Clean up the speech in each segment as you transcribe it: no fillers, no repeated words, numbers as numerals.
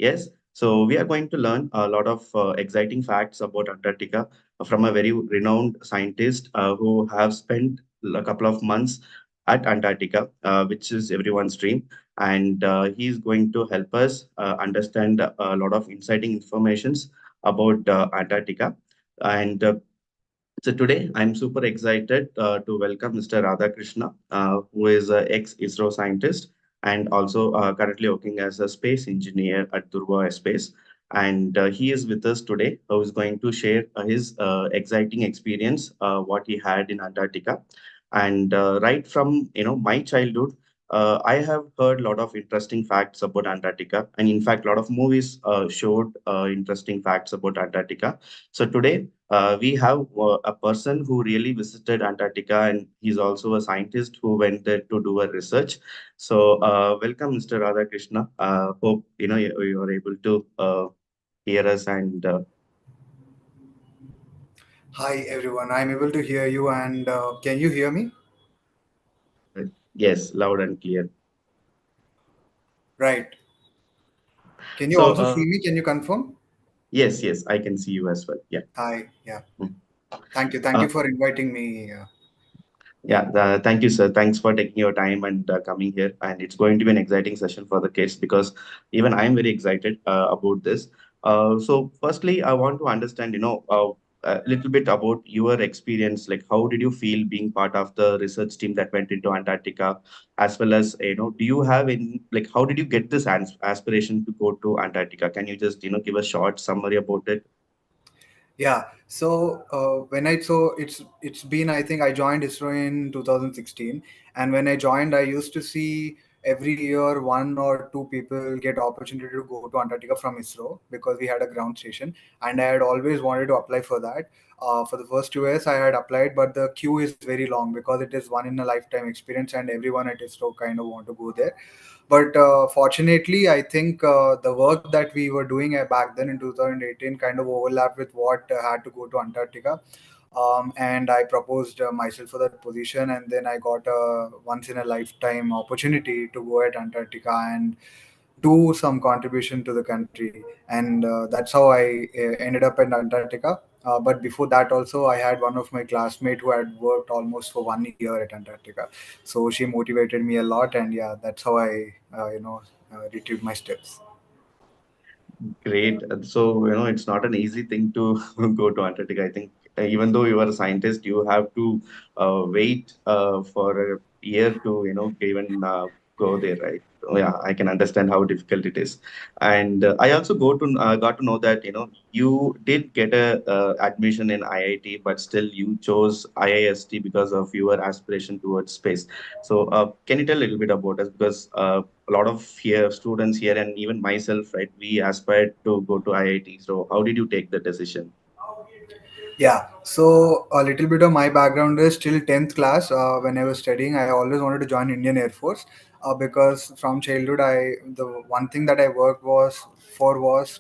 Yes, so we are going to learn a lot of exciting facts about Antarctica from a very renowned scientist who have spent a couple of months at Antarctica, which is everyone's dream. And he is going to help us understand a lot of exciting informations about Antarctica. And so today, I'm super excited to welcome Mr. Radha Krishna, who is an ex-ISRO scientist and also currently working as a space engineer at Dhruva Space. And he is with us today, who is going to share his exciting experience, what he had in Antarctica. And right from my childhood, I have heard a lot of interesting facts about Antarctica, and in fact, a lot of movies showed interesting facts about Antarctica. So today we have a person who really visited Antarctica, and he's also a scientist who went there to do a research. So, welcome, Mr. Radhakrishna. Hope you are able to hear us. And Hi everyone, I'm able to hear you and can you hear me? yes, loud and clear. Right. Can you So, also see me? Can you confirm? yes, yes, I can see you as well. Yeah. Hi, yeah. Mm. Thank you. Thank Uh, you for inviting me. Yeah, thank you, sir. Thanks for taking your time and coming here. And it's going to be an exciting session for the kids because even I'm very excited about this. So, firstly, I want to understand, a little bit about your experience. Like, how did you feel being part of the research team that went into Antarctica, as well as, do you have any, like, how did you get this aspiration to go to Antarctica? Can you just, give a short summary about it? Yeah. So when I so it's been, I think I joined ISRO in 2016, and when I joined, I used to see every year one or two people get opportunity to go to Antarctica from ISRO because we had a ground station, and I had always wanted to apply for that. For the first 2 years, I had applied, but the queue is very long because it is one in a lifetime experience, and everyone at ISRO kind of want to go there. But fortunately, I think the work that we were doing back then in 2018 kind of overlapped with what had to go to Antarctica. And I proposed myself for that position, and then I got a once in a lifetime opportunity to go at Antarctica and do some contribution to the country, and that's how I ended up in Antarctica. But before that, also, I had one of my classmates who had worked almost for 1 year at Antarctica, so she motivated me a lot, and yeah, that's how I, retrieved my steps. Great. So, it's not an easy thing to go to Antarctica. I think even though you are a scientist, you have to wait for a year to, even go there, right? So, yeah, I can understand how difficult it is. And I also got to know that, you did get a admission in IIT, but still you chose IIST because of your aspiration towards space. So, can you tell a little bit about us? Because a lot of here students here and even myself, right? We aspired to go to IIT. So how did you take the decision? Yeah, so a little bit of my background is till 10th class. When I was studying, I always wanted to join Indian Air Force because from childhood, the one thing that I worked was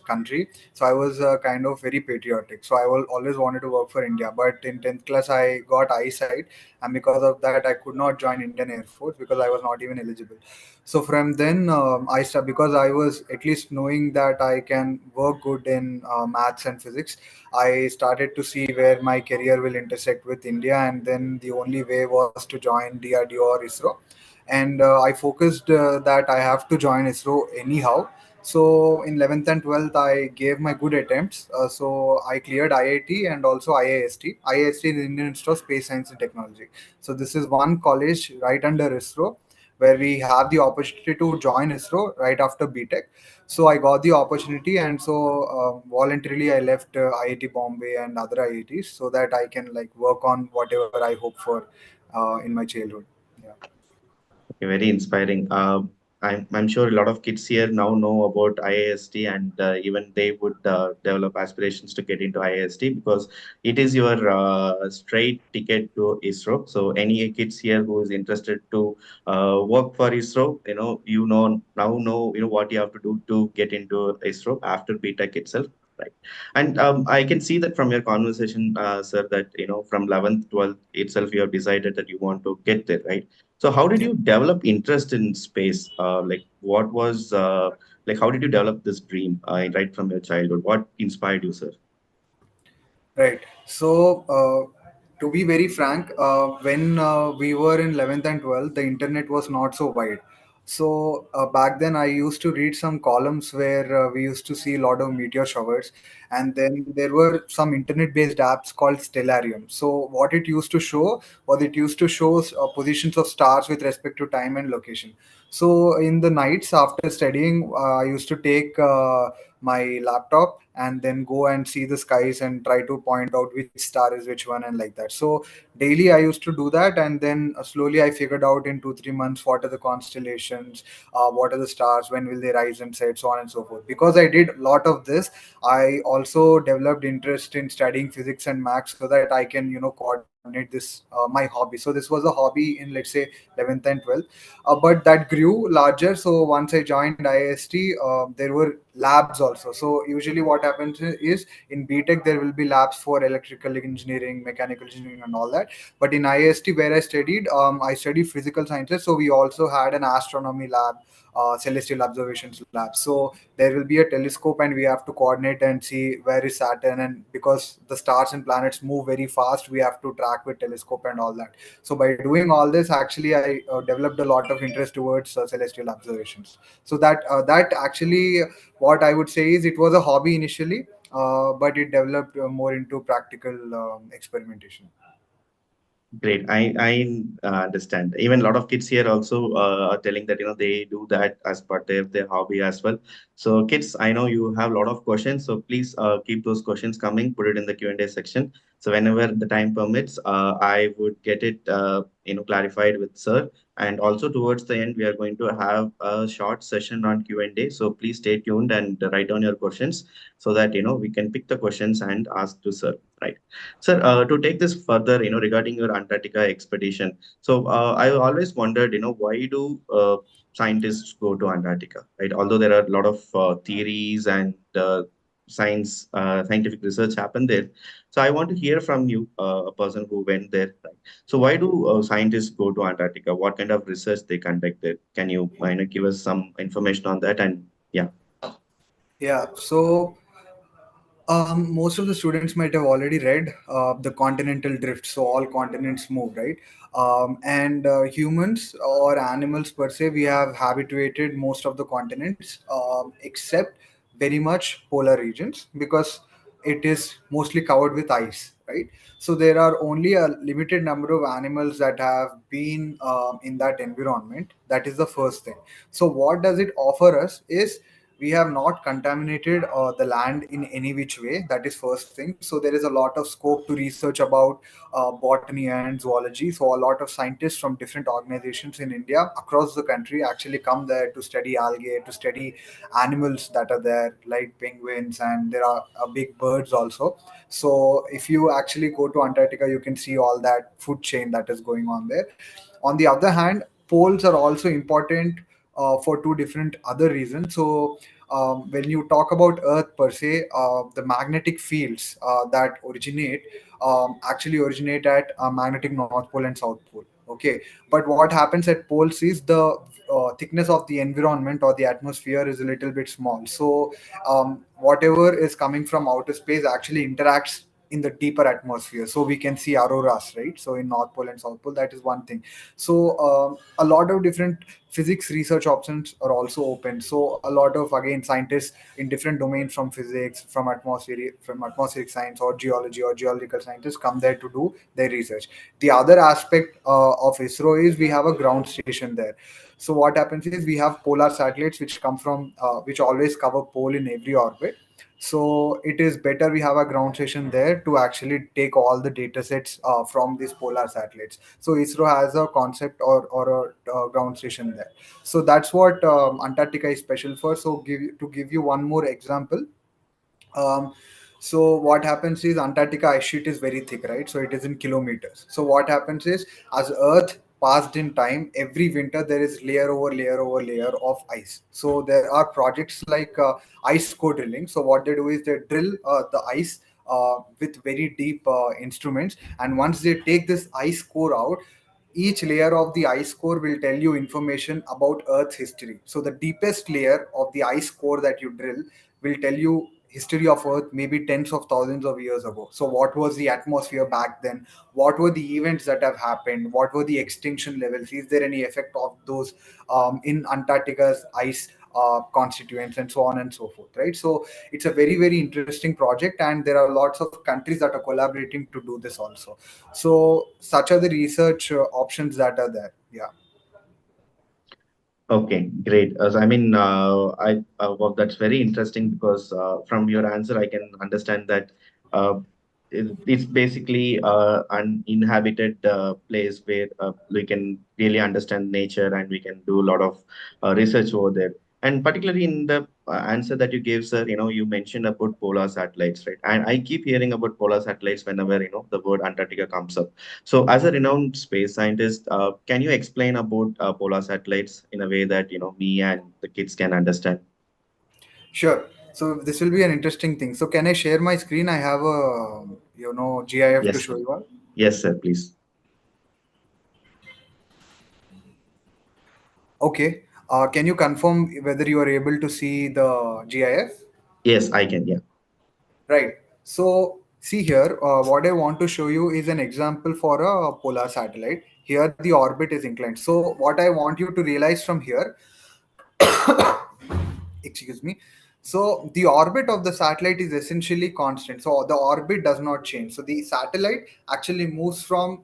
country. So I was kind of very patriotic. So I will always wanted to work for India. But in 10th class, I got eyesight, and because of that, I could not join Indian Air Force because I was not even eligible. So from then, I start because I was at least knowing that I can work good in maths and physics. I started to see where my career will intersect with India, and then the only way was to join DRDO or ISRO. And I focused that I have to join ISRO anyhow. So in 11th and 12th, I gave my good attempts. So I cleared IIT and also IIST. IIST is Indian Institute of Space Science and Technology. So this is one college right under ISRO where we have the opportunity to join ISRO right after BTech. So I got the opportunity, and so voluntarily I left IIT Bombay and other IITs so that I can like work on whatever I hope for in my childhood. Yeah. Okay, very inspiring. I'm sure a lot of kids here now know about IIST, and even they would develop aspirations to get into IIST because it is your straight ticket to ISRO. So any kids here who is interested to work for ISRO, now know what you have to do to get into ISRO after BTech itself. Right. And I can see that from your conversation, sir, that from 11th, 12th itself, you have decided that you want to get there, right? So how did Yeah. you develop interest in space? Like what was Like, how did you develop this dream right from your childhood? What inspired you, sir? Right. So, to be very frank, when we were in 11th and 12th, the internet was not so wide. So, back then, I used to read some columns where we used to see a lot of meteor showers. And then there were some internet based apps called Stellarium. So, what it used to show was it used to show positions of stars with respect to time and location. So, in the nights after studying, I used to take my laptop and then go and see the skies and try to point out which star is which one and like that. So daily I used to do that, and then slowly I figured out in 2 3 months what are the constellations, what are the stars, when will they rise and set, so on and so forth. Because I did a lot of this, I also developed interest in studying physics and maths so that I can coordinate this my hobby. So this was a hobby in, let's say, 11th and 12th, but that grew larger. So once I joined IST, there were labs also. So usually what happens is in BTech there will be labs for electrical engineering, mechanical engineering, and all that. But in IST where I studied physical sciences. So we also had an astronomy lab, celestial observations lab. So there will be a telescope, and we have to coordinate and see where is Saturn. And because the stars and planets move very fast, we have to track with telescope and all that. So by doing all this, actually, I developed a lot of interest towards celestial observations. So that actually, what I would say is, it was a hobby initially, but it developed more into practical experimentation. Great. I understand. Even a lot of kids here also are telling that they do that as part of their hobby as well. So kids, I know you have a lot of questions, so please keep those questions coming. Put it in the Q&A section. So whenever the time permits, I would get it clarified with sir. And also towards the end, we are going to have a short session on Q&A. So please stay tuned and write down your questions so that we can pick the questions and ask to sir. Right. Sir, to take this further, regarding your Antarctica expedition. So, I always wondered, why do scientists go to Antarctica, right? Although there are a lot of theories and scientific research happen there. So, I want to hear from you, a person who went there, right? So, why do scientists go to Antarctica? What kind of research they conduct there? Can you, give us some information on that? And yeah. Yeah. So most of the students might have already read the continental drift. So all continents move, right? And humans or animals per se, we have habituated most of the continents, except very much polar regions, because it is mostly covered with ice, right? So there are only a limited number of animals that have been in that environment. That is the first thing. So what does it offer us is, we have not contaminated the land in any which way. That is first thing. So there is a lot of scope to research about botany and zoology. So a lot of scientists from different organizations in India across the country actually come there to study algae, to study animals that are there, like penguins, and there are big birds also. So if you actually go to Antarctica, you can see all that food chain that is going on there. On the other hand, poles are also important for two different other reasons. So when you talk about Earth per se, the magnetic fields that actually originate at magnetic North Pole and South Pole. Okay, but what happens at poles is the thickness of the environment or the atmosphere is a little bit small. So whatever is coming from outer space actually interacts in the deeper atmosphere, so we can see auroras, right? So in North Pole and South Pole, that is one thing. So a lot of different physics research options are also open. So a lot of, again, scientists in different domains, from physics, from atmospheric science or geology or geological scientists, come there to do their research. The other aspect of ISRO is we have a ground station there. So what happens is, we have polar satellites which come from which always cover pole in every orbit. So it is better we have a ground station there to actually take all the data sets from these polar satellites. So ISRO has a concept, or a ground station there. So that's what Antarctica is special for. So to give you one more example, um, so what happens is, Antarctica ice sheet is very thick, right? So it is in kilometers. So what happens is, as Earth passed in time, every winter there is layer over layer over layer of ice. So there are projects like ice core drilling. So what they do is, they drill the ice with very deep instruments, and once they take this ice core out, each layer of the ice core will tell you information about Earth's history. So the deepest layer of the ice core that you drill will tell you history of Earth maybe tens of thousands of years ago. So what was the atmosphere back then? What were the events that have happened? What were the extinction levels? Is there any effect of those in Antarctica's ice constituents and so on and so forth, right? So it's a very interesting project, and there are lots of countries that are collaborating to do this also. So such are the research options that are there. Yeah. Okay, great. I mean, well, that's very interesting because from your answer, I can understand that uh, it's basically an inhabited place where we can really understand nature and we can do a lot of research over there. And particularly in the answer that you gave, sir, you mentioned about polar satellites, right? And I keep hearing about polar satellites whenever, the word Antarctica comes up. So, as a renowned space scientist, can you explain about polar satellites in a way that me and the kids can understand? Sure. So this will be an interesting thing. So can I share my screen? I have a GIF to Yes, show sir. you all. Yes, sir. Please. Okay. Can you confirm whether you are able to see the GIF? Yes, I can. Yeah. Right. So see here, what I want to show you is an example for a polar satellite. Here the orbit is inclined. So what I want you to realize from here, excuse me, so the orbit of the satellite is essentially constant, so the orbit does not change. So the satellite actually moves from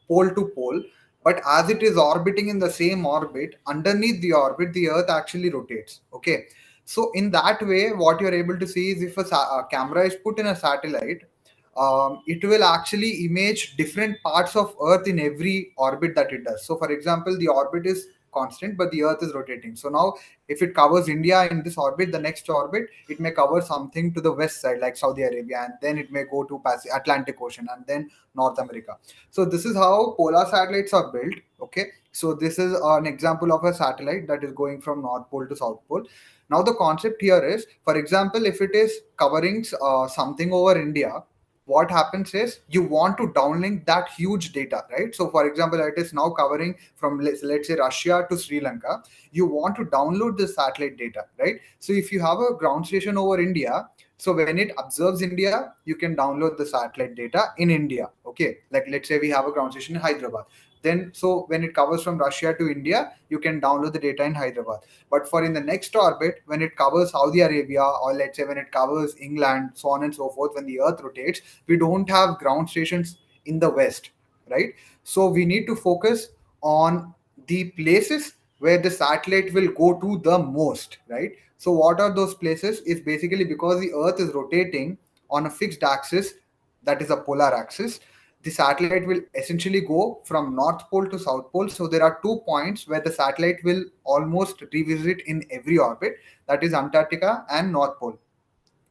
pole to pole, but as it is orbiting in the same orbit, underneath the orbit the earth actually rotates. Okay, so in that way what you're able to see is if a camera is put in a satellite, it will actually image different parts of earth in every orbit that it does. So for example, the orbit is constant but the earth is rotating. So now if it covers India in this orbit, the next orbit it may cover something to the west side like Saudi Arabia, and then it may go to Atlantic Ocean and then North America. So this is how polar satellites are built. Okay, so this is an example of a satellite that is going from North Pole to South Pole. Now the concept here is, for example, if it is covering something over India, what happens is you want to downlink that huge data, right? So for example, it is now covering from let's say Russia to Sri Lanka. You want to download the satellite data, right? So if you have a ground station over India, so when it observes India, you can download the satellite data in India. Okay, like let's say we have a ground station in Hyderabad. Then so when it covers from Russia to India, you can download the data in Hyderabad. But for in the next orbit, when it covers Saudi Arabia, or let's say when it covers England, so on and so forth, when the earth rotates, we don't have ground stations in the west, right? So we need to focus on the places where the satellite will go to the most, right? So what are those places? Is basically because the earth is rotating on a fixed axis, that is a polar axis, the satellite will essentially go from north pole to south pole. So there are 2 points where the satellite will almost revisit in every orbit, that is Antarctica and North Pole.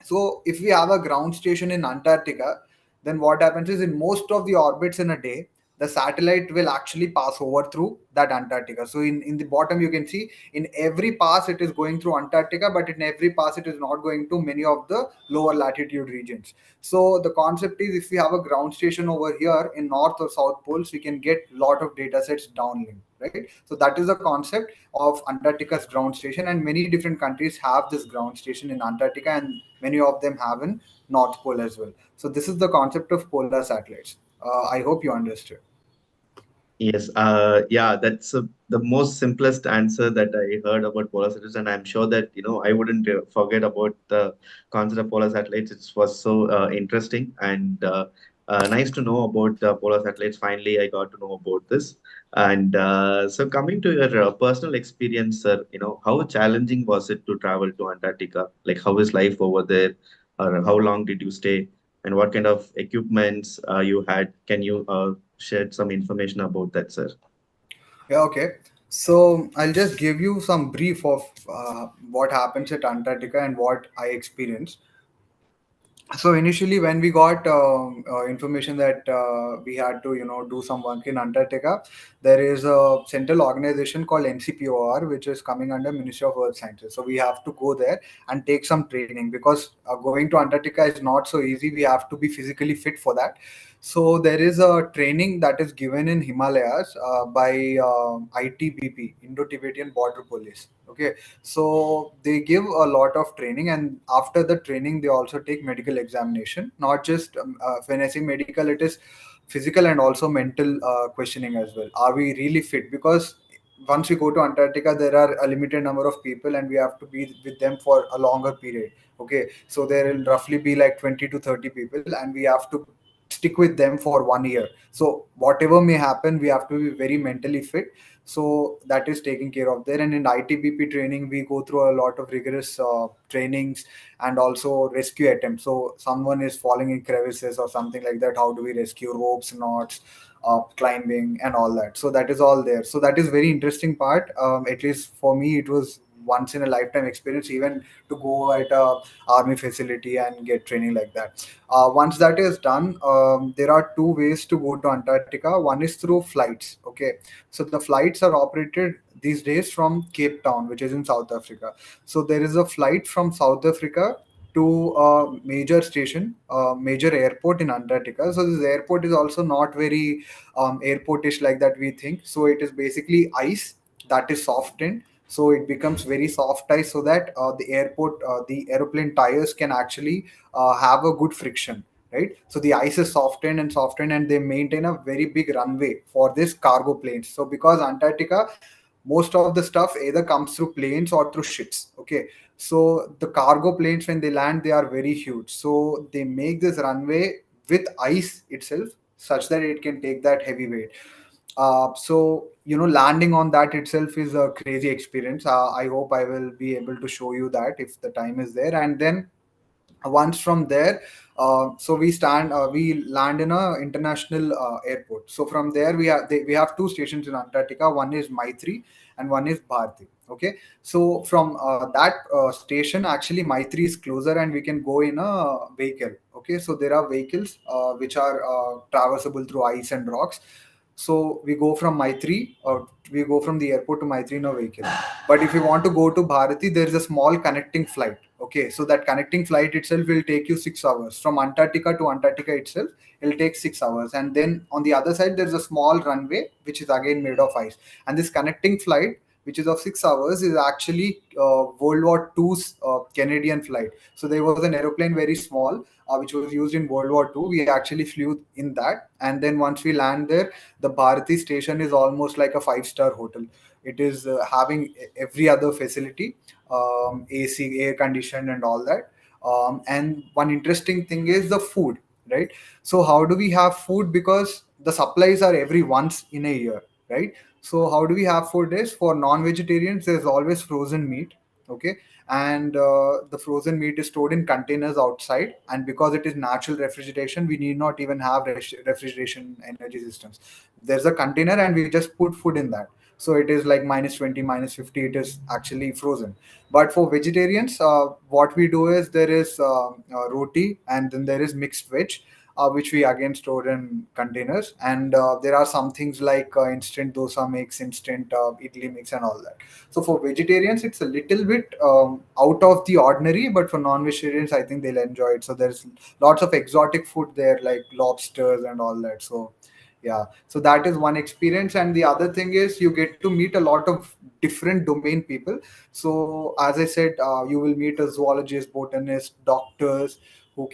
So if we have a ground station in Antarctica, then what happens is in most of the orbits in a day, the satellite will actually pass over through that Antarctica. So in the bottom you can see in every pass it is going through Antarctica, but in every pass it is not going to many of the lower latitude regions. So the concept is if we have a ground station over here in north or south poles, we can get lot of data sets downlink, right? So that is the concept of Antarctica's ground station, and many different countries have this ground station in Antarctica, and many of them have in North Pole as well. So this is the concept of polar satellites. I hope you understood. Yes, yeah, that's the most simplest answer that I heard about polar satellites, and I'm sure that I wouldn't forget about the concept of polar satellites. It was so interesting and nice to know about polar satellites. Finally, I got to know about this. And so, coming to your personal experience, sir, how challenging was it to travel to Antarctica? Like, how is life over there, or how long did you stay, and what kind of equipments you had? Can you shed some information about that, sir? Yeah, okay. So I'll just give you some brief of what happens at Antarctica and what I experienced. So initially when we got information that we had to do some work in Antarctica, there is a central organization called NCPOR which is coming under Ministry of Earth Sciences. So we have to go there and take some training, because going to Antarctica is not so easy. We have to be physically fit for that. So there is a training that is given in Himalayas by ITBP, Indo-Tibetan Border Police. Okay, so they give a lot of training, and after the training they also take medical examination. Not just when I say medical, it is physical and also mental questioning as well. Are we really fit? Because once we go to Antarctica, there are a limited number of people and we have to be with them for a longer period. Okay, so there will roughly be like 20 to 30 people and we have to stick with them for 1 year. So whatever may happen, we have to be very mentally fit. So that is taken care of there. And in ITBP training, we go through a lot of rigorous trainings and also rescue attempts. So someone is falling in crevices or something like that, how do we rescue? Ropes, knots, climbing and all that. So that is all there. So that is very interesting part. At least for me, it was once in a lifetime experience, even to go at a army facility and get training like that. Once that is done, there are two ways to go to Antarctica. One is through flights. Okay, so the flights are operated these days from Cape Town, which is in South Africa. So there is a flight from South Africa to a major station, major airport in Antarctica. So this airport is also not very airportish like that we think. So it is basically ice that is softened. So it becomes very soft ice, so that the aeroplane tires can actually have a good friction, right? So the ice is softened and softened, and they maintain a very big runway for this cargo planes. So because Antarctica, most of the stuff either comes through planes or through ships. Okay, so the cargo planes, when they land, they are very huge. So they make this runway with ice itself, such that it can take that heavy weight. So landing on that itself is a crazy experience. I hope I will be able to show you that if the time is there. And then once from there, we land in a international airport. So from there we have two stations in Antarctica. One is Maitri and one is Bharti. Okay, so from that station, actually Maitri is closer and we can go in a vehicle. Okay, so there are vehicles which are traversable through ice and rocks. So we go from the airport to Maitri in a vehicle. But if you want to go to Bharati, there is a small connecting flight. Okay, so that connecting flight itself will take you 6 hours from Antarctica to Antarctica itself. It'll take 6 hours, and then on the other side there is a small runway which is again made of ice. And this connecting flight, which is of 6 hours, is actually World War II's Canadian flight. So there was an aeroplane very small, which was used in World War II. We actually flew in that, and then once we land there, the Bharati station is almost like a five-star hotel. It is having every other facility, AC, air conditioned, and all that. And one interesting thing is the food, right? So how do we have food? Because the supplies are every once in a year, right? So how do we have food? Is for non-vegetarians, there's always frozen meat. Okay, and the frozen meat is stored in containers outside, and because it is natural refrigeration, we need not even have refrigeration energy systems. There's a container and we just put food in that. So it is like -20, -50, it is actually frozen. But for vegetarians, what we do is there is roti, and then there is mixed veg, which we again store in containers. And there are some things like instant dosa mix, instant idli mix, and all that. So for vegetarians, it's a little bit out of the ordinary, but for non-vegetarians, I think they'll enjoy it. So there's lots of exotic food there, like lobsters and all that. So yeah, so that is one experience. And the other thing is you get to meet a lot of different domain people. So as I said, you will meet a zoologist, botanist, doctors who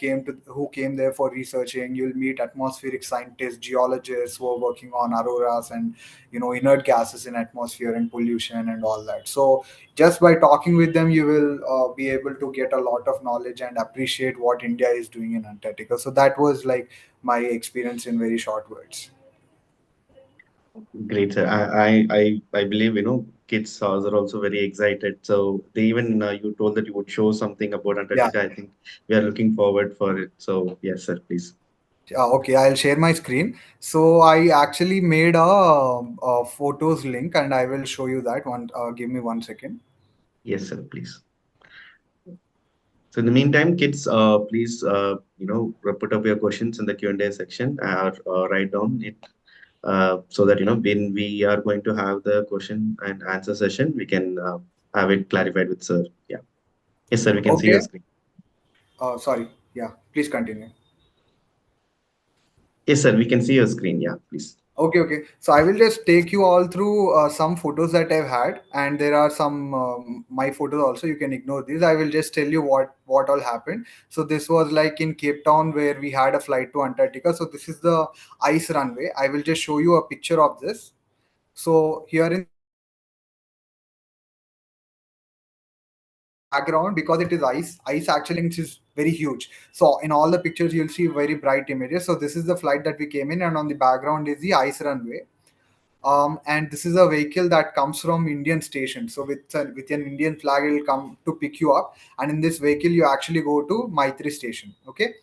came there for researching. You'll meet atmospheric scientists, geologists who are working on auroras and inert gases in atmosphere and pollution and all that. So just by talking with them, you will be able to get a lot of knowledge and appreciate what India is doing in Antarctica. So that was like my experience in very short words. Great, sir. I believe, kids are also very excited. So they even, you told that you would show something about Yeah. Antarctica. I think we are looking forward for it. So yes, sir, please. Okay, I'll share my screen. So I actually made a photos link, and I will show you that one. Give me 1 second. Yes, sir, please. So in the meantime, kids, please, put up your questions in the Q&A section or write down it so that, when we are going to have the question and answer session, we can have it clarified with sir. Yeah. Yes, sir, we can see your Okay. screen. Sorry. Yeah. Please continue. Yes, sir, we can see your screen. Yeah, please. Okay, okay. So I will just take you all through some photos that I've had, and there are some my photos also. You can ignore these. I will just tell you what all happened. So this was like in Cape Town where we had a flight to Antarctica. So this is the ice runway. I will just show you a picture of this. So here in the background, because it is ice actually means it's very huge. So in all the pictures, you'll see very bright images. So this is the flight that we came in, and on the background is the ice runway. And this is a vehicle that comes from Indian station. So with an Indian flag, it will come to pick you up, and in this vehicle, you actually go to Maitri station. Okay.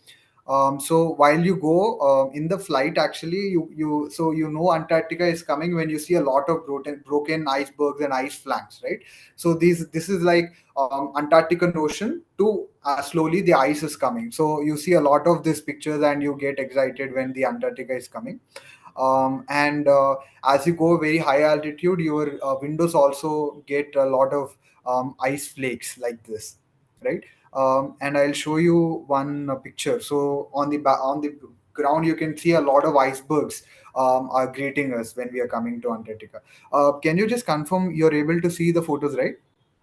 So while you go in the flight, actually, Antarctica is coming when you see a lot of broken icebergs and ice flanks, right? So this is like Antarctican Ocean to slowly the ice is coming. So you see a lot of these pictures and you get excited when the Antarctica is coming. And as you go very high altitude, your windows also get a lot of ice flakes like this, right? And I'll show you one picture. So on the ground, you can see a lot of icebergs are greeting us when we are coming to Antarctica. Can you just confirm you're able to see the photos, right?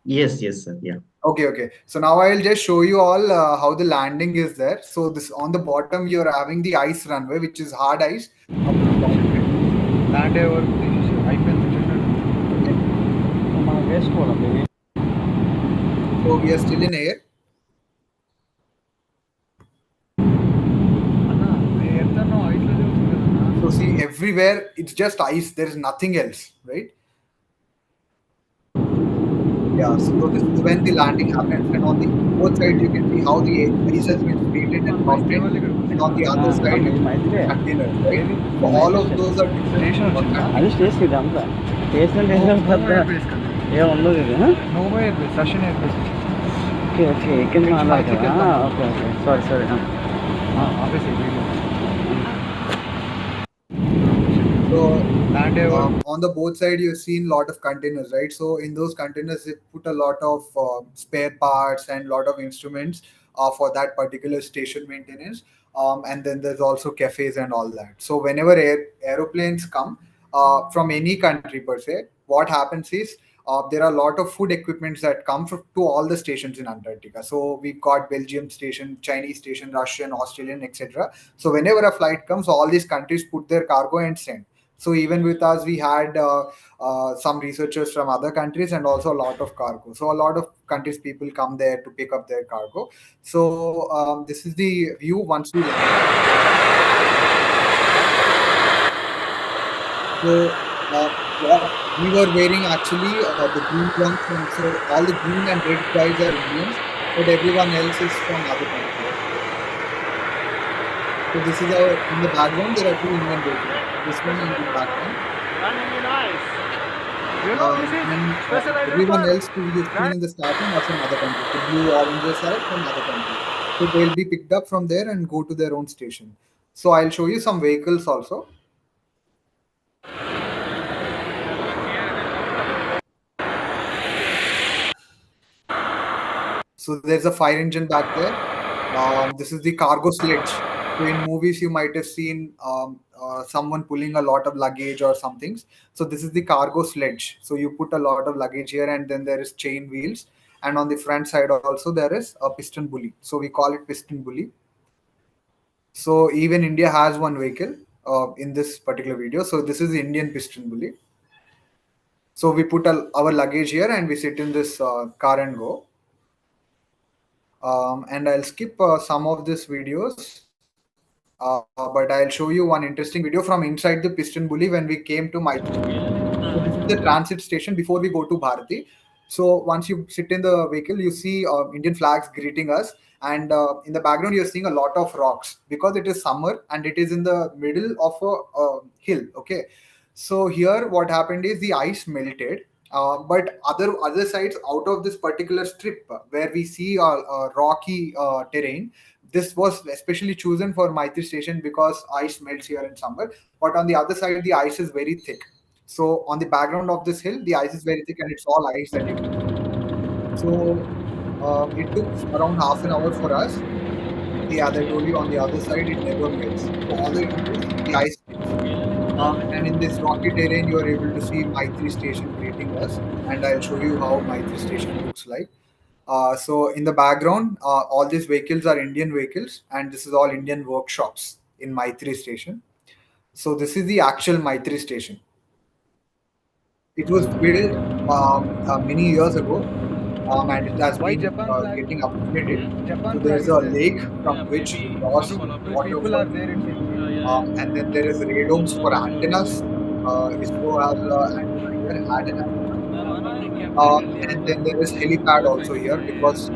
Yes, yes, sir. Yeah. Okay, okay. So now I'll just show you all how the landing is there. So this on the bottom, you're having the ice runway, which is hard ice. Land over. Okay. So we are still in air. So see, everywhere it's just ice. There is nothing else, right? Yeah. So this is when the landing happens, and on the both sides you can see how the ice has been splitted and softened, and on the other side you can see the containers, right? So all of those are different అది containers. Station ఇది అంతా station station పెద్ద ఏముండదు ఇది okay okay కింద మాట్లాడతారా okay okay sorry sorry So on the both side, you've seen a lot of containers, right? So in those containers, they put a lot of spare parts and a lot of instruments for that particular station maintenance. And then there's also cafes and all that. So whenever aeroplanes come from any country per se, what happens is there are a lot of food equipments that come to all the stations in Antarctica. So we've got Belgium station, Chinese station, Russian, Australian, etc. So whenever a flight comes, all these countries put their cargo and send. So even with us, we had some researchers from other countries and also a lot of cargo. So a lot of countries people come there to pick up their cargo. So this is the view once we land. So what we were wearing actually the green ones. So all the green and red guys are Indians, but everyone else is from other countries. So this is our in the background. There are two Indian vehicles. This one in the background. And everyone else who you've seen in the starting are from other countries. The blue oranges are from other countries. So they'll be picked up from there and go to their own station. So I'll show you some vehicles also. So there's a fire engine back there. This is the cargo sledge. So in movies, you might have seen someone pulling a lot of luggage or something. So this is the cargo sledge. So you put a lot of luggage here, and then there is chain wheels. And on the front side also there is a piston bully. So we call it piston bully. So even India has one vehicle in this particular video. So this is the Indian piston bully. So we put our luggage here and we sit in this car and go. And I'll skip some of these videos, but I'll show you one interesting video from inside the piston bully when we came to Maitri station. So this is the transit station before we go to Bharati. So once you sit in the vehicle, you see Indian flags greeting us, and in the background you're seeing a lot of rocks because it is summer and it is in the middle of a hill. Okay, so here what happened is the ice melted, But other sides out of this particular strip where we see a rocky terrain, this was especially chosen for Maitri station because ice melts here in summer. But on the other side, the ice is very thick. So on the background of this hill, the ice is very thick and it's all ice that you can see. So it took around half an hour for us. Yeah, as I told you, on the other side, it never melts. So all the interest, the ice sticks. And in this rocky terrain, you are able to see Maitri Station greeting us. And I'll show you how Maitri Station looks like. So in the background, all these vehicles are Indian vehicles, and this is all Indian workshops in Maitri Station. So this is the actual Maitri Station. It was built many years ago, and it has Why been Japan flag? getting upgraded. So Japan there flag is is a there. lake from Yeah, which maybe draws one of the water People for are you. there in yeah, Japan. yeah, yeah. And then there is radomes for antennas. ISRO has an antenna here, had an antenna. And then there is helipad also here because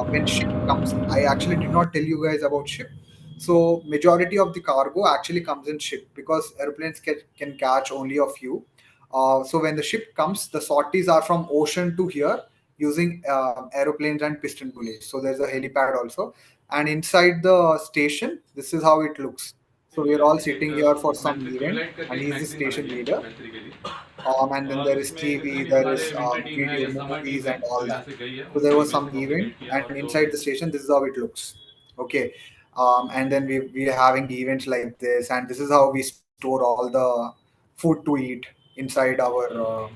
when ship comes, I actually did not tell you guys about ship. So majority of the cargo actually comes in ship because airplanes can catch only a few. So when the ship comes, the sorties are from ocean to here using aeroplanes and piston bullies. So there's a helipad also. And inside the station, this is how it looks. So we are all sitting here for some event, and he's the station leader. And then there is TV, there is video, movies, and all that. So there was some event, and inside the station, this is how it looks. Okay, and then we are having events like this, and this is how we store all the food to eat inside our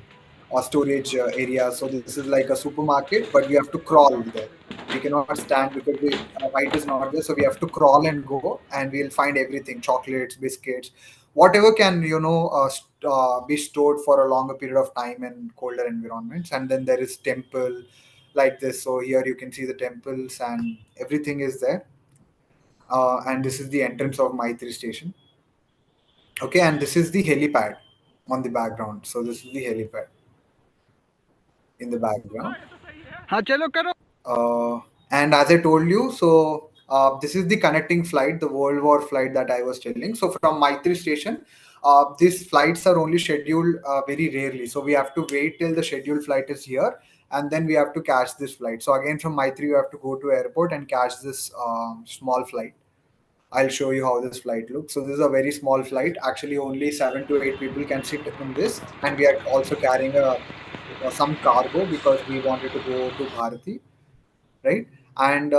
storage area. So this is like a supermarket, but we have to crawl there. We cannot stand because height is not there, so we have to crawl and go, and we'll find everything: chocolates, biscuits, whatever can be stored for a longer period of time in colder environments. And then there is temple like this. So here you can see the temples and everything is there. And this is the entrance of Maitri station. Okay, and this is the helipad on the background. So this is the helipad in the background. हाँ चलो करो. Uh, and as I told you, so this is the connecting flight, the World War flight that I was telling. So from Maitri station, these flights are only scheduled very rarely. So we have to wait till the scheduled flight is here, and then we have to catch this flight. So again, from Maitri, you have to go to airport and catch this small flight. I'll show you how this flight looks. So this is a very small flight. Actually, only 7 to 8 people can sit in this, and we are also carrying some cargo because we wanted to go to Bharati, right? And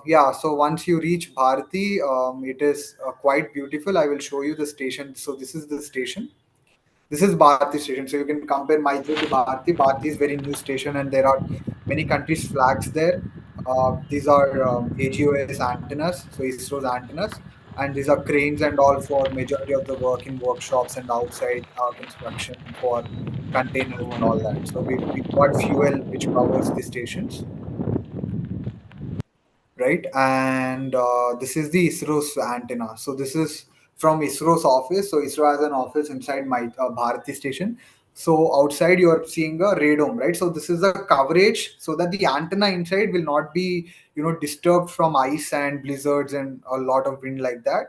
yeah, so once you reach Bharati, it is quite beautiful. I will show you the station. So this is the station. This is Bharati station. So you can compare Maitri to Bharati. Bharati is very new station, and there are many countries' flags there. These are AGOS antennas, so ISRO's antennas, and these are cranes and all for majority of the work in workshops and outside construction for containers and all that. So we got fuel which covers the stations, right? And this is the ISRO's antenna. So this is from ISRO's office. So ISRO has an office inside my Bharati station. So outside you are seeing a radome, right? So this is a coverage so that the antenna inside will not be, disturbed from ice and blizzards and a lot of wind like that.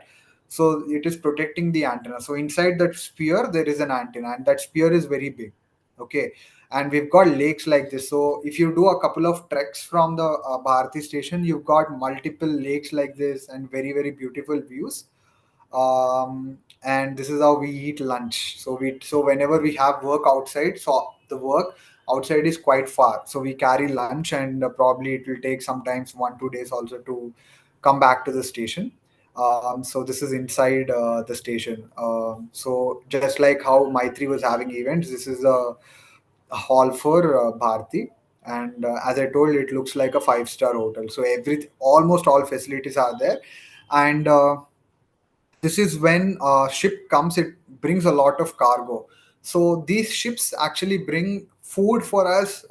So it is protecting the antenna. So inside that sphere there is an antenna, and that sphere is very big. Okay, and we've got lakes like this. So if you do a couple of treks from the Bharati station, you've got multiple lakes like this and very very beautiful views. And this is how we eat lunch. So whenever we have work outside, so the work outside is quite far, so we carry lunch, and probably it will take sometimes 1 2 days also to come back to the station. So this is inside the station. So just like how Maitri was having events, this is a hall for Bharti. And as I told, it looks like a five-star hotel. So almost all facilities are there. And this is when a ship comes, it brings a lot of cargo. So these ships actually bring food for us,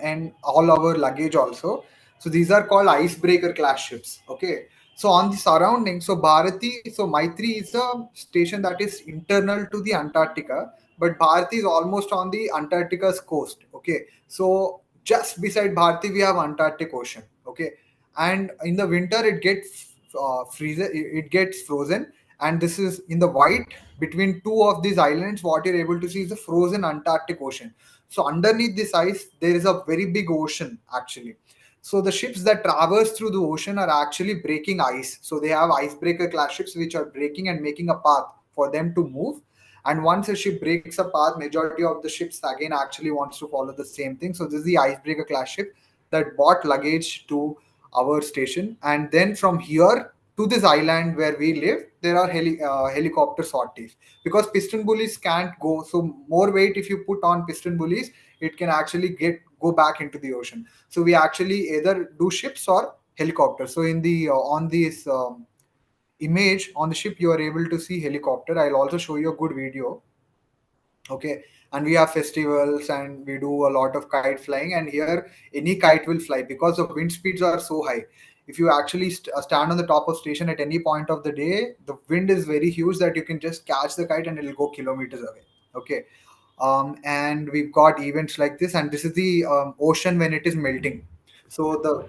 and all our luggage also. So these are called icebreaker class ships. Okay, so on the surrounding, so Bharati, so Maitri is a station that is internal to the Antarctica, but Bharati is almost on the Antarctica's coast. Okay, so just beside Bharati we have Antarctic Ocean. Okay, and in the winter it gets it gets frozen, and this is in the white between two of these islands. What you're able to see is the frozen Antarctic Ocean. So underneath this ice, there is a very big ocean actually. So the ships that traverse through the ocean are actually breaking ice. So they have icebreaker class ships which are breaking and making a path for them to move. And once a ship breaks a path, majority of the ships again actually wants to follow the same thing. So this is the icebreaker class ship that brought luggage to our station. And then from here to this island where we live, there are helicopter sorties because piston bullies can't go. So more weight if you put on piston bullies, it can actually get go back into the ocean. So we actually either do ships or helicopters. So in the on this image on the ship, you are able to see helicopter. I'll also show you a good video. Okay. And we have festivals and we do a lot of kite flying, and here any kite will fly because the wind speeds are so high. If you actually stand on the top of station at any point of the day, the wind is very huge that you can just catch the kite and it'll go kilometers away. Okay. And we've got events like this, and this is the ocean when it is melting. So the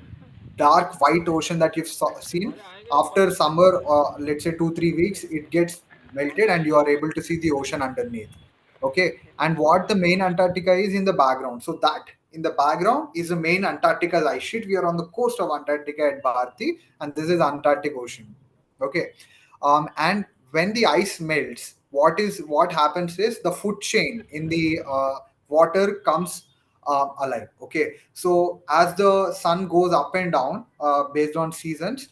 dark white ocean that you've seen after summer, let's say 2 3 weeks, it gets melted and you are able to see the ocean underneath. Okay. And what the main Antarctica is in the background, so that in the background is the main Antarctica ice sheet. We are on the coast of Antarctica at Bharti, and this is Antarctic Ocean. Okay. And when the ice melts, what happens is the food chain in the water comes alive. Okay. So as the sun goes up and down based on seasons,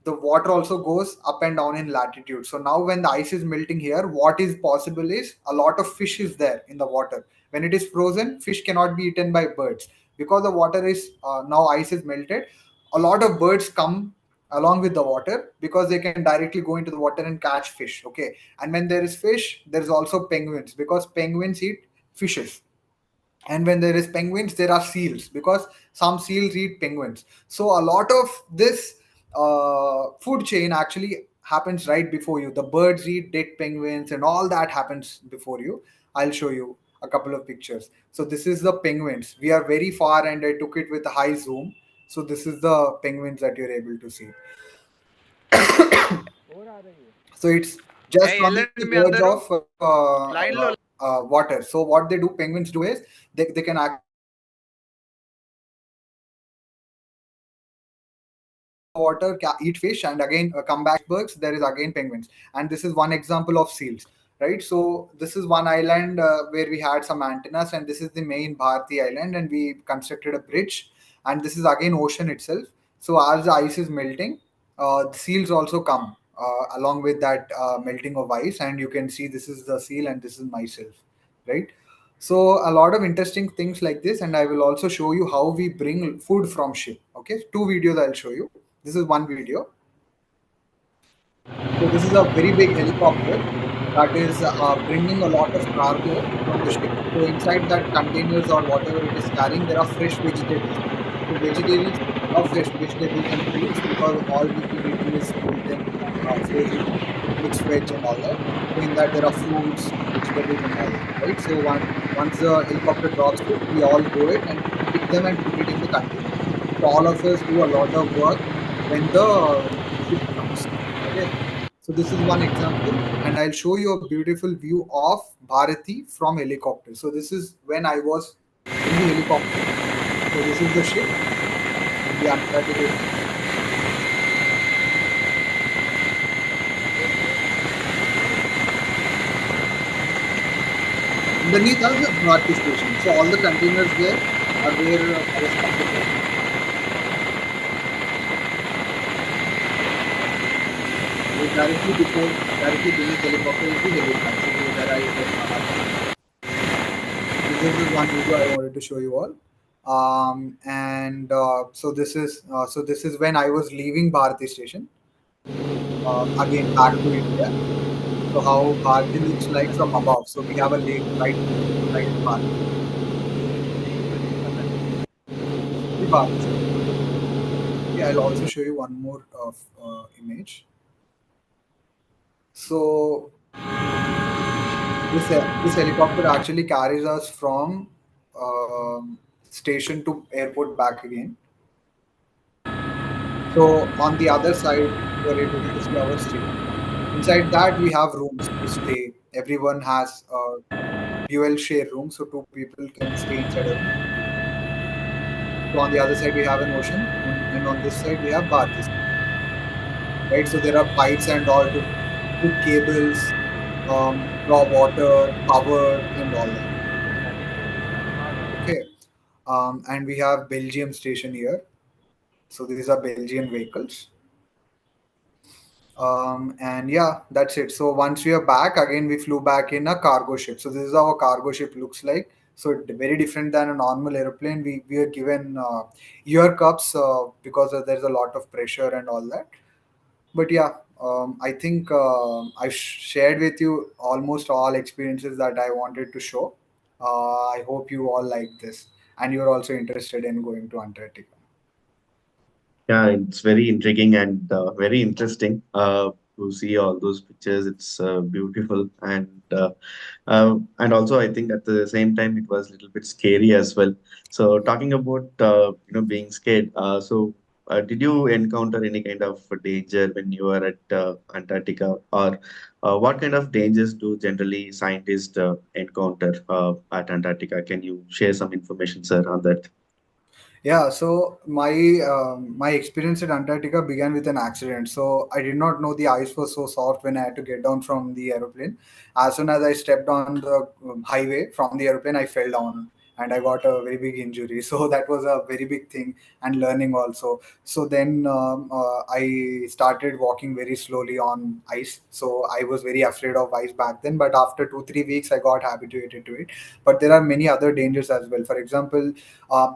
the water also goes up and down in latitude. So now when the ice is melting here, what is possible is a lot of fish is there in the water. When it is frozen, fish cannot be eaten by birds because the water is now ice is melted. A lot of birds come along with the water because they can directly go into the water and catch fish. Okay. And when there is fish, there is also penguins because penguins eat fishes. And when there is penguins, there are seals because some seals eat penguins. So a lot of this food chain actually happens right before you. The birds eat dead penguins and all that happens before you. I'll show you a couple of pictures. So this is the penguins. We are very far and I took it with a high zoom. So this is the penguins that you're able to see. So it's just on the verge of water. So what they do, penguins do is they can actually water, eat fish, and again come back icebergs. There is again penguins, and this is one example of seals. Right. So this is one island where we had some antennas, and this is the main Bharti island, and we constructed a bridge, and this is again ocean itself. So as the ice is melting, the seals also come along with that melting of ice, and you can see this is the seal and this is myself. Right. So a lot of interesting things like this, and I will also show you how we bring food from ship. Okay, two videos I'll show you. This is one video. So this is a very big helicopter that is bringing a lot of cargo from the ship. So inside that containers or whatever it is carrying, there are fresh vegetables. So vegetarians love fresh vegetables and fruits because all we can eat is frozen, frozen mixed veg and all that. So in that there are fruits, vegetables and all that, right? So once the helicopter drops it, we all go it and pick them and put it in the container. So all of us do a lot of work when the ship comes. Okay. So this is one example, and I'll show you a beautiful view of Bharati from helicopter. So this is when I was in the helicopter. So this is the ship in the Antarctic Ocean. Underneath us is Bharati station. So all the containers there are where I was comfortable. Directly beneath helicopter is the helipad. So where I was. This is one video I wanted to show you all. And so this is when I was leaving Bharati station. Again back to India. So how Bharati looks like from above. So we have a lake right in Bharati. Yeah, I'll also show you one more image. So this helicopter actually carries us from station to airport back again. So on the other side, you are able to see our station. Inside that, we have rooms to stay. Everyone has dual share room, so two people can stay inside a room. So on the other side we have an ocean, and on this side we have barges, right? So there are pipes and all to put cables, draw water, power, and all that. Okay, and we have Belgium station here. So these are Belgian vehicles. And yeah, that's it. So once we are back again, we flew back in a cargo ship. So this is how a cargo ship looks like. So very different than a normal airplane. We are given ear cups because there's a lot of pressure and all that. But yeah, I think I've shared with you almost all experiences that I wanted to show. I hope you all like this, and you're also interested in going to Antarctica. Yeah, it's very intriguing and very interesting to see all those pictures. It's beautiful and also I think at the same time it was a little bit scary as well. So talking about being scared. Did you encounter any kind of danger when you were at Antarctica, or what kind of dangers do generally scientists encounter at Antarctica? Can you share some information, sir, on that? Yeah, so my experience at Antarctica began with an accident. So I did not know the ice was so soft when I had to get down from the aeroplane. As soon as I stepped on the highway from the aeroplane, I fell down and I got a very big injury. So that was a very big thing, and learning also. So then I started walking very slowly on ice. So I was very afraid of ice back then, but after 2 3 weeks, I got habituated to it. But there are many other dangers as well. For example,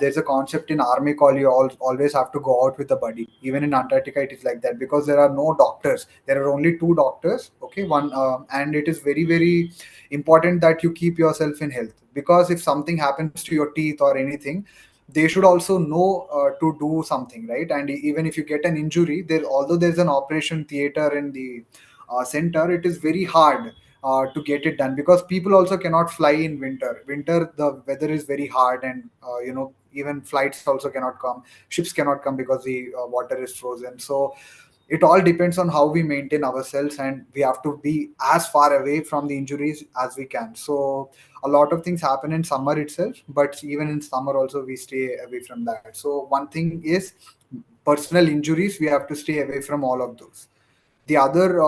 there's a concept in army called you always have to go out with a buddy. Even in Antarctica it is like that, because there are no doctors, there are only two doctors. Okay, one and it is very very important that you keep yourself in health, because if something happens to your teeth or anything, they should also know to do something, right? And even if you get an injury there, although there's an operation theater in the center, it is very hard to get it done, because people also cannot fly in winter. The weather is very hard, and even flights also cannot come, ships cannot come because the water is frozen. So it all depends on how we maintain ourselves, and we have to be as far away from the injuries as we can. So a lot of things happen in summer itself, but even in summer also we stay away from that. So one thing is personal injuries, we have to stay away from all of those. The other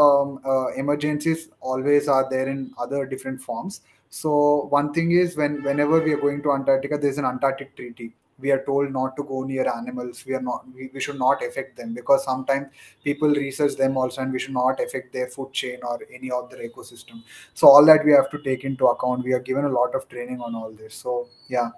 emergencies always are there in other different forms. So one thing is, whenever we are going to Antarctica, there's an Antarctic treaty. We are told not to go near animals. We should not affect them, because sometimes people research them also, and we should not affect their food chain or any of their ecosystem. So all that we have to take into account. We are given a lot of training on all this. So yeah.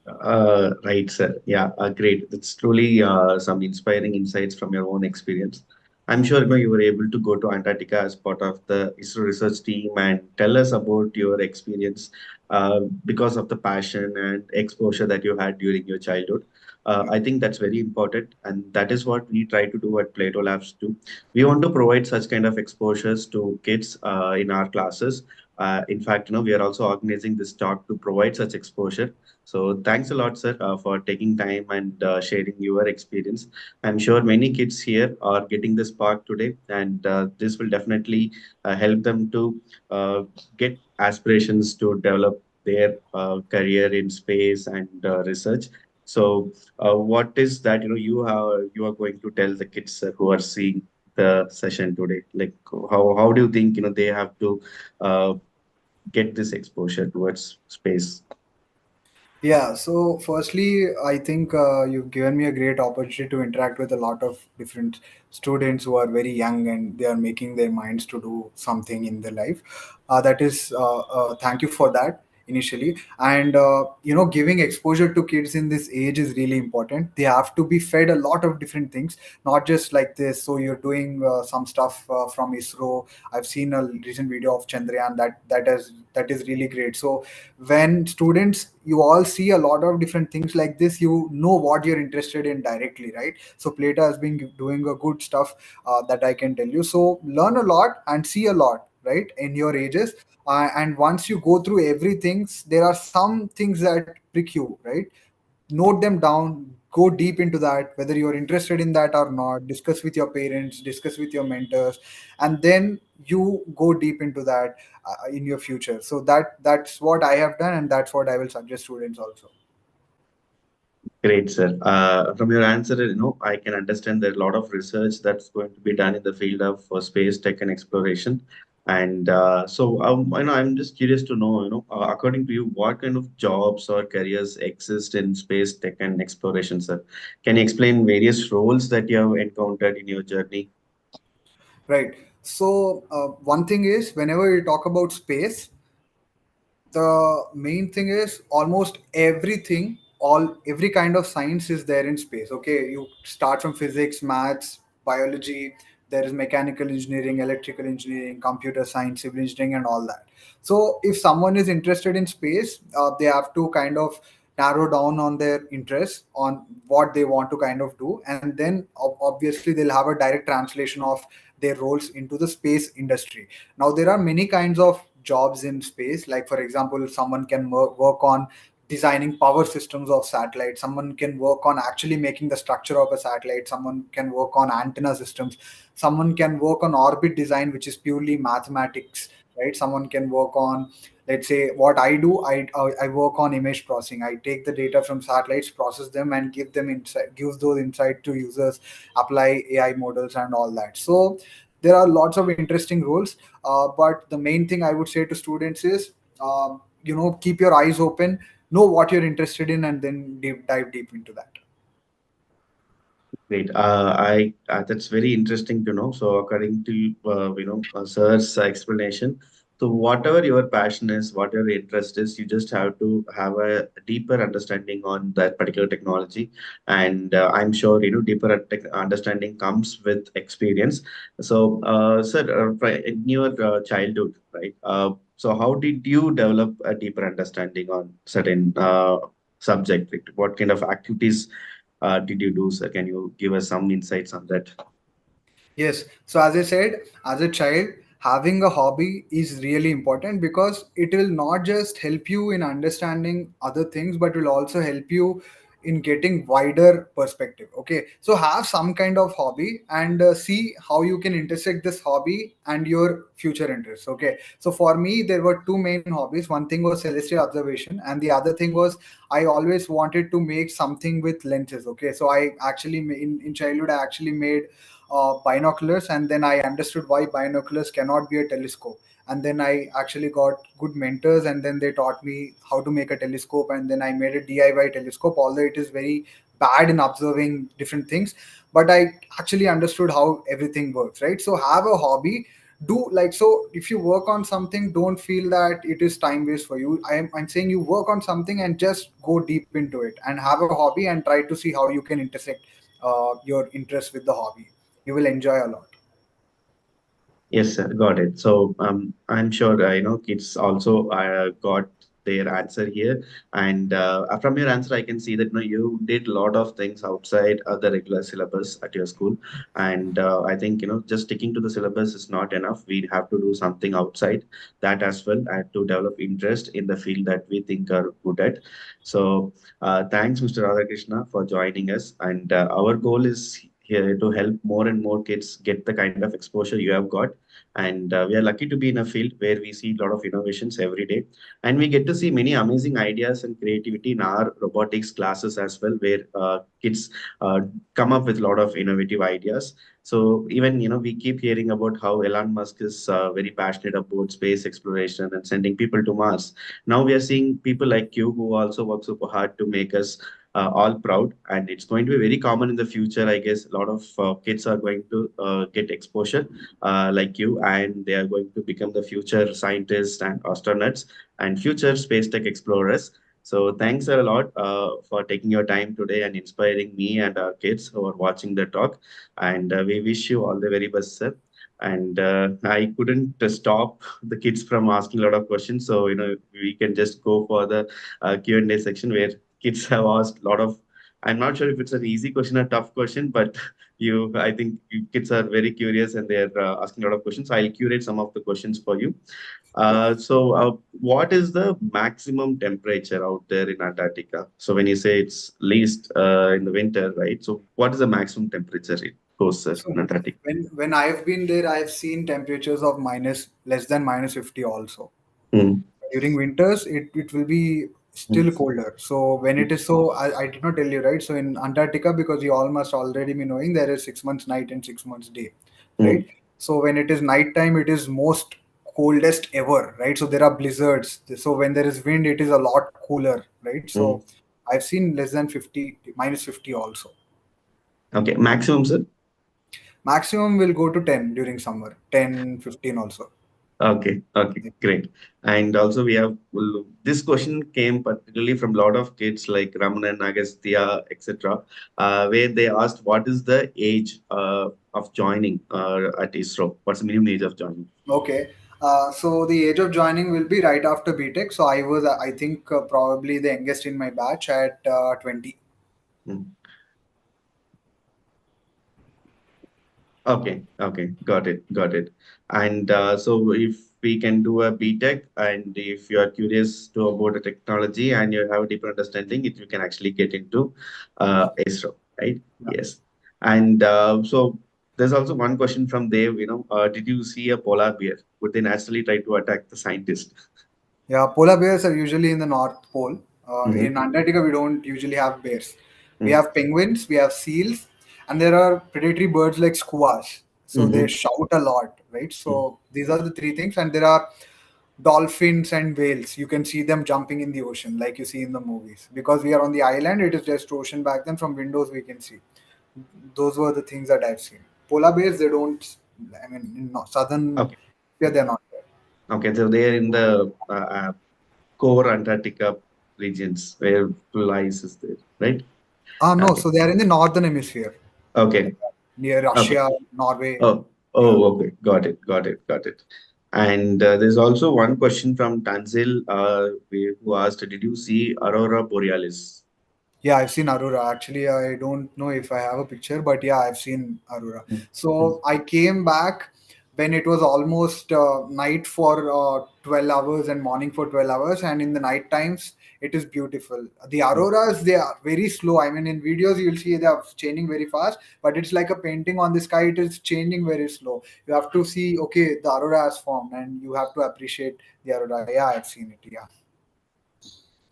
Right, sir. Yeah, great. That's truly some inspiring insights from your own experience. I'm sure you were able to go to Antarctica as part of the ISRO research team and tell us about your experience because of the passion and exposure that you had during your childhood. I think that's very important, and that is what we try to do at Plato Labs too. We want to provide such kind of exposures to kids in our classes. In fact, we are also organizing this talk to provide such exposure. So thanks a lot, sir, for taking time and sharing your experience. I'm sure many kids here are getting this spark today, and this will definitely help them to get aspirations to develop their career in space and research. So, what is that you are going to tell the kids who are seeing the session today? Like, how do you think they have to uh, get this exposure towards space? Yeah, so firstly, I think you've given me a great opportunity to interact with a lot of different students who are very young and they are making their minds to do something in their life. Thank you for that initially. And, giving exposure to kids in this age is really important. They have to be fed a lot of different things, not just like this. So you're doing some stuff from ISRO. I've seen a recent video of Chandrayaan that is really great. So when students, you all see a lot of different things like this, you know what you're interested in directly, right? So Plata has been doing a good stuff, that I can tell you. So learn a lot and see a lot, right, in your ages. And once you go through everything, there are some things that prick you, right? Note them down, go deep into that, whether you're interested in that or not. Discuss with your parents, discuss with your mentors, and then you go deep into that in your future. So that's what I have done, and that's what I will suggest students also. Great, sir. From your answer, I can understand there are a lot of research that's going to be done in the field of space tech and exploration. And I'm just curious to know, according to you, what kind of jobs or careers exist in space tech and exploration, sir? Can you explain various roles that you have encountered in your journey? Right. So one thing is, whenever you talk about space, the main thing is almost everything, all every kind of science is there in space. Okay, you start from physics, maths, biology. There is mechanical engineering, electrical engineering, computer science, civil engineering, and all that. So if someone is interested in space, they have to kind of narrow down on their interests on what they want to kind of do, and then obviously they'll have a direct translation of their roles into the space industry. Now there are many kinds of jobs in space, like for example, someone can work on designing power systems of satellites, someone can work on actually making the structure of a satellite, someone can work on antenna systems, someone can work on orbit design, which is purely mathematics, right? Someone can work on, let's say, what I do, I work on image processing. I take the data from satellites, process them, and give them insight, gives those insight to users, apply AI models and all that. So there are lots of interesting roles, but the main thing I would say to students is, keep your eyes open, know what you're interested in, and then dive deep into that. Great. I That's very interesting to know. So, according to sir's explanation, so whatever your passion is, whatever your interest is, you just have to have a deeper understanding on that particular technology, and I'm sure deeper understanding comes with experience. So, sir, in your childhood, right? So, how did you develop a deeper understanding on certain subject? Like, what kind of activities did you do, sir? Can you give us some insights on that? Yes. So as I said, as a child, having a hobby is really important because it will not just help you in understanding other things, but will also help you in getting wider perspective. Okay. So have some kind of hobby and see how you can intersect this hobby and your future interests. Okay. So for me, there were two main hobbies. One thing was celestial observation, and the other thing was I always wanted to make something with lenses. Okay. So I actually, in childhood, I actually made binoculars, and then I understood why binoculars cannot be a telescope. And then I actually got good mentors, and then they taught me how to make a telescope, and then I made a DIY telescope, although it is very bad in observing different things. But I actually understood how everything works, right? So have a hobby, do like, so if you work on something, don't feel that it is time waste for you. I'm saying you work on something and just go deep into it and have a hobby and try to see how you can intersect your interest with the hobby. You will enjoy a lot. Yes, sir, got it. So I'm sure kids also got their answer here, and from your answer, I can see that you did a lot of things outside the regular syllabus at your school, and I think just sticking to the syllabus is not enough. We have to do something outside that as well, and to develop interest in the field that we think are good at. So thanks, Mr. Radhakrishna, for joining us, and our goal is here to help more and more kids get the kind of exposure you have got, and we are lucky to be in a field where we see a lot of innovations every day. And we get to see many amazing ideas and creativity in our robotics classes as well, where kids uh, come up with a lot of innovative ideas. So even, we keep hearing about how Elon Musk is very passionate about space exploration and sending people to Mars. Now we are seeing people like you who also work super hard to make us all proud, and it's going to be very common in the future. I guess a lot of kids are going to get exposure like you, and they are going to become the future scientists and astronauts and future space tech explorers. So thanks a lot for taking your time today and inspiring me and our kids who are watching the talk. And we wish you all the very best, sir. And I couldn't stop the kids from asking a lot of questions. So, we can just go for the Q&A section where kids have asked a lot of, I'm not sure if it's an easy question or tough question, but I think you kids are very curious and they're asking a lot of questions. I'll curate some of the questions for you. Yeah. What is the maximum temperature out there in Antarctica? So when you say it's least in the winter, right? So what is the maximum temperature it goes, sir, So in Antarctica? when I've been there, I've seen temperatures of minus less than minus 50 also. Mm, During winters, it will be mm, still colder. So when it is so, I did not tell you, right? So in Antarctica, because you all must already be knowing, there is 6 months night and 6 months day, right? mm, So when it is night time, it is most coldest ever, right? So there are blizzards. So when there is wind, it is a lot cooler, right? So mm. I've seen less than 50, minus 50 also. Okay, maximum, sir. Maximum will go to 10 during summer, 10, 15 also. Okay, okay, great. And also we have this question came particularly from a lot of kids like Ramanan, Agastya, etc., where they asked what is the age of joining at ISRO? What's the minimum age of joining? Okay. So the age of joining will be right after BTech. So I was, I think, probably the youngest in my batch at 20. Mm. Okay, okay, got it, got it. And so if we can do a BTech, and if you are curious to about the technology and you have a deeper understanding, it you can actually get into ISRO, right? Yeah. Yes. And so there's also one question from Dave, did you see a polar bear? Would they naturally try to attack the scientist? Yeah, polar bears are usually in the North Pole. Mm-hmm. In Antarctica, we don't usually have bears. We Mm-hmm. have penguins, we have seals, and there are predatory birds like skuas. So they Mm-hmm. shout a lot, right? So these are the three things, and there are dolphins and whales. You can see them jumping in the ocean, like you see in the movies. Because we are on the island, it is just ocean back then. From windows, we can see. Those were the things that I've seen. Polar bears, they don't. I mean, in southern, Okay. yeah, they're not there. Okay, so they're in the core Antarctica regions where full ice is there, right? Ah, no. Okay. So they are in the northern hemisphere, Okay. near Okay. Russia, Norway. Oh, Yeah. oh, okay. Got it. Got it. Got it. And there's also one question from Tanzil, who asked, "Did you see Aurora Borealis?" Yeah, I've seen Aurora. Actually, I don't know if I have a picture, but yeah, I've seen Aurora. Mm, mm, So I came back when it was almost night for 12 hours and morning for 12 hours. And in the night times, it is beautiful. The mm. auroras, they are very slow. I mean, in videos, you'll see they are changing very fast, but it's like a painting on the sky. It is changing very slow. You have to see, okay, the aurora has formed, and you have to appreciate the aurora. Yeah, I've seen it. Yeah.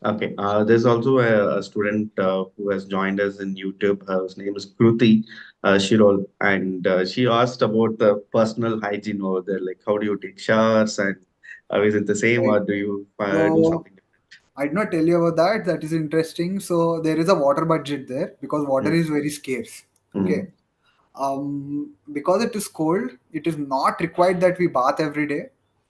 Okay. There's also a student who has joined us in YouTube. His name is Kruti Shirol, and she asked about the personal hygiene over there. Like, how do you take showers, and is it the same, Right. or do you do So something I did not tell you about that. That is interesting. So there is a water budget there because water different? is very scarce. Okay. Mm, Because it is cold, it is not required that we bath every day.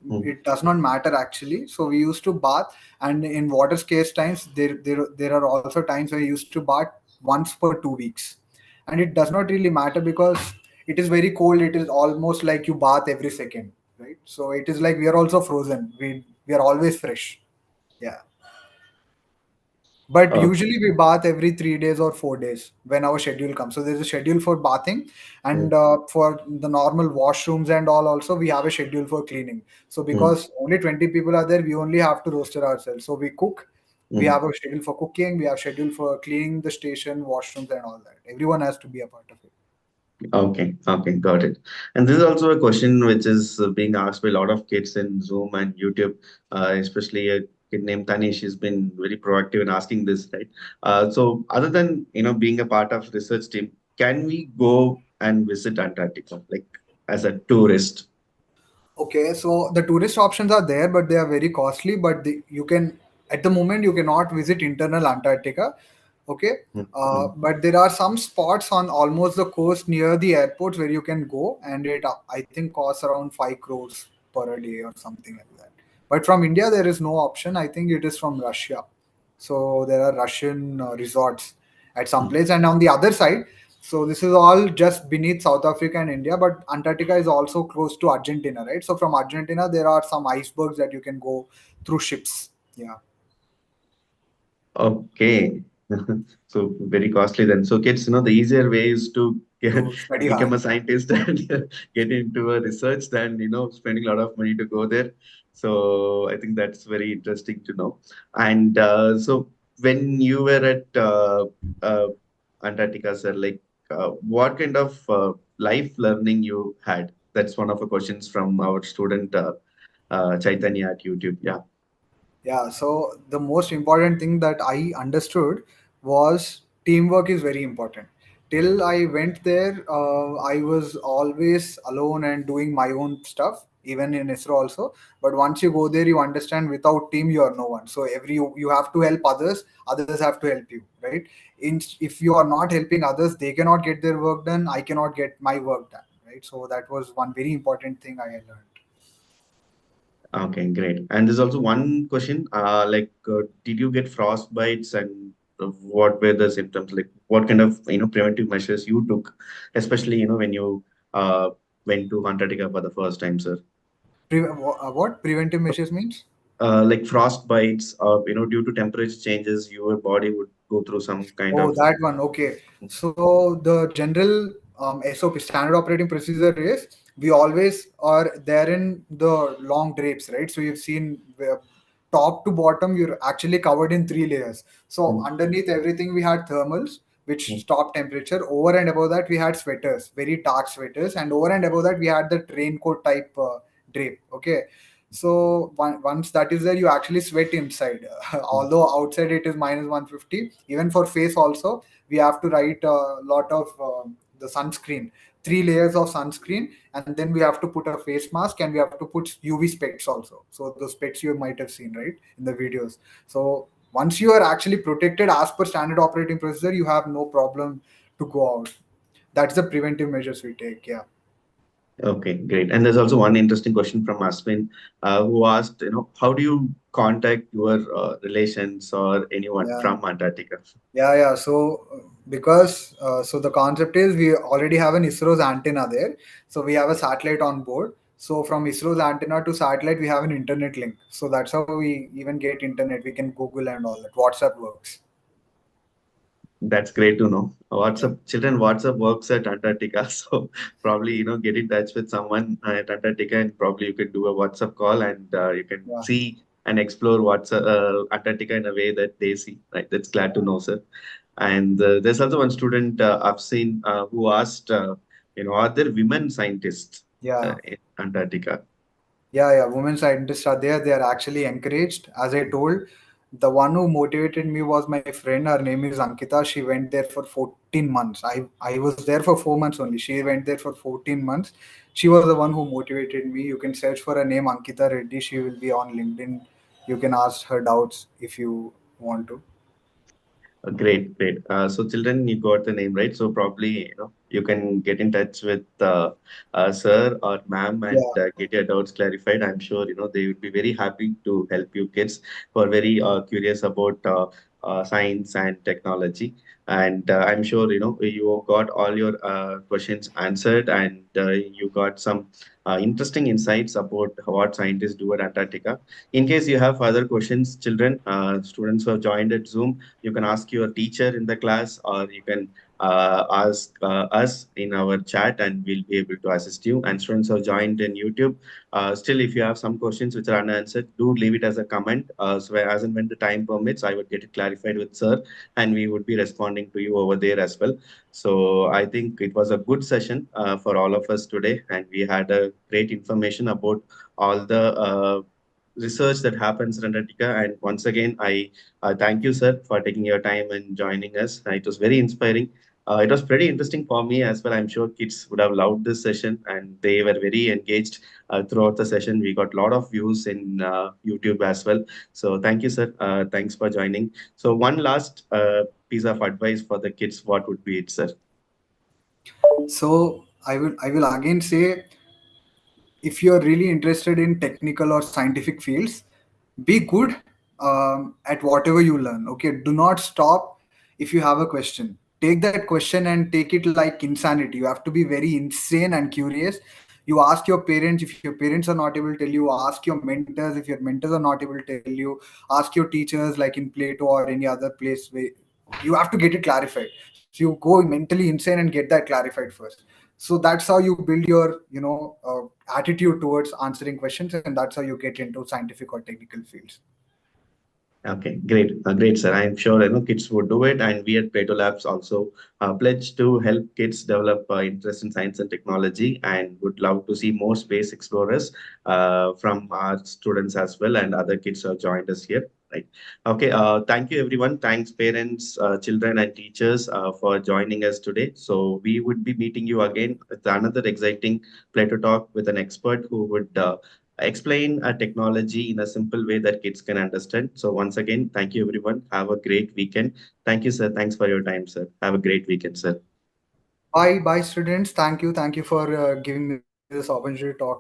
mm, It does not matter actually. So we used to bath, and in water scarce times, there are also times where we used to bath once per 2 weeks, and it does not really matter because it is very cold. It is almost like you bath every second, right? So it is like we are also frozen. We are always fresh. Yeah. But mm. usually we bath every 3 days or 4 days when our schedule comes. So there's a schedule for bathing, Mm, and for the normal washrooms and all. Also, we have a schedule for cleaning. So mm, because only 20 people are there, we only have to roster ourselves. So we cook. We mm. have a schedule for cooking. We have schedule for cleaning the station, washrooms, and all that. Everyone has to be a part of it. Okay, okay, got it. And this is also a question which is being asked by a lot of kids in Zoom and YouTube, especially a kid named Tanish has been very proactive in asking this, right? So other than, being a part of research team, can we go and visit Antarctica, like as a tourist? Okay, so the tourist options are there, but they are very costly. But you can, at the moment, you cannot visit internal Antarctica. Okay, Mm, mm, but there are some spots on almost the coast near the airports where you can go, and it I think costs around 5 crores per a day or something like that. But from India, there is no option. I think it is from Russia. So there are Russian resorts at some mm. place, and on the other side, so this is all just beneath South Africa and India, but Antarctica is also close to Argentina, right? So from Argentina, there are some icebergs that you can go through ships. Yeah. Okay. So very costly then. So kids, the easier way is to to study become hard. a scientist and get into a research than spending a lot of money to go there. So I think that's very interesting to know. And so when you were at uh, Antarctica, sir, like what kind of life learning you had? That's one of the questions from our student Chaitanya at YouTube. Yeah. Yeah, so the most important thing that I understood was teamwork is very important. Till I went there, I was always alone and doing my own stuff, even in ISRO also. But once you go there, you understand without team, you are no one. So you have to help others, others have to help you, right? If you are not helping others, they cannot get their work done, I cannot get my work done, right? So that was one very important thing I learned. Okay, great. And there's also one question, did you get frost bites and what were the symptoms? Like, what kind of, preventive measures you took, especially, when you uh, went to Antarctica for the first time, sir? What preventive measures means? Like frost bites, due to temperature changes, your body would go through some kind Oh, of. that one. Okay. So the general SOP, standard operating procedure is we always are there in the long drapes, right? So you've seen where top to bottom, you're actually covered in three layers. So Mm, underneath everything, we had thermals, which mm, stop temperature. Over and above that, we had sweaters, very dark sweaters, and over and above that, we had the raincoat type drape. Okay. So once that is there, you actually sweat inside. mm. Although outside it is minus 150. Even for face also, we have to write a lot of the sunscreen, three layers of sunscreen, and then we have to put a face mask and we have to put UV specs also. So those specs you might have seen right in the videos. So once you are actually protected as per standard operating procedure, you have no problem to go out. That's the preventive measures we take. Yeah. Okay, great. And there's also one interesting question from Aswin, who asked, how do you contact your relations or anyone Yeah. from Antarctica? Yeah. So because so the concept is we already have an ISRO's antenna there. So we have a satellite on board. So from ISRO's antenna to satellite, we have an internet link. So that's how we even get internet. We can Google and all that. WhatsApp works. That's great to know. Yeah. WhatsApp, children, WhatsApp works at Antarctica. So probably, get in touch with someone at Antarctica and probably you can do a WhatsApp call and you can Yeah. see and explore WhatsApp, Antarctica in a way that they see. Right. That's glad to know, sir. And there's also one student I've seen who asked, are there women scientists Yeah. in Antarctica? Yeah. Women scientists are there. They are actually encouraged. As I told, the one who motivated me was my friend. Her name is Ankita. She went there for 14 months. I was there for 4 months only. She went there for 14 months. She was the one who motivated me. You can search for her name, Ankita Reddy. She will be on LinkedIn. You can ask her doubts if you want to. Great, great. So children, you got the name right. So probably, you can get in touch with sir or ma'am and Yeah. get your doubts clarified. I'm sure, they would be very happy to help you kids who are very curious about science and technology. And I'm sure, you got all your questions answered and you got some interesting insights about what scientists do at Antarctica. In case you have further questions, children, students who have joined at Zoom, you can ask your teacher in the class or you can ask us in our chat and we'll be able to assist you. And students who have joined in YouTube, still if you have some questions which are unanswered, do leave it as a comment. So as and when the time permits, I would get it clarified with sir and we would be responding to you over there as well. So I think it was a good session for all of us today and we had a great information about all the research that happens in Antarctica. And once again, I thank you, sir, for taking your time and joining us. It was very inspiring. It was pretty interesting for me as well. I'm sure kids would have loved this session and they were very engaged throughout the session. We got a lot of views in YouTube as well. So thank you, sir. Thanks for joining. So one last piece of advice for the kids, what would be it, sir? So I will again say, if you're really interested in technical or scientific fields, be good at whatever you learn. Okay, do not stop. If you have a question, take that question and take it like insanity. You have to be very insane and curious. You ask your parents. If your parents are not able to tell you, ask your mentors. If your mentors are not able to tell you, ask your teachers, like in Plato or any other place You have to get it clarified. So you go mentally insane and get that clarified first. So that's how you build your attitude towards answering questions, and that's how you get into scientific or technical fields. Okay, great. Great, sir. I'm sure kids would do it, and we at Plato Labs also pledge to help kids develop interest in science and technology, and would love to see more space explorers from our students as well, and other kids who have joined us here. Right. Okay. Thank you, everyone. Thanks, parents, children, and teachers for joining us today. So we would be meeting you again with another exciting Plato talk with an expert who would explain a technology in a simple way that kids can understand. So once again, thank you everyone. Have a great weekend. Thank you, sir. Thanks for your time, sir. Have a great weekend, sir. Bye, bye, students. Thank you for giving me this opportunity to talk to you.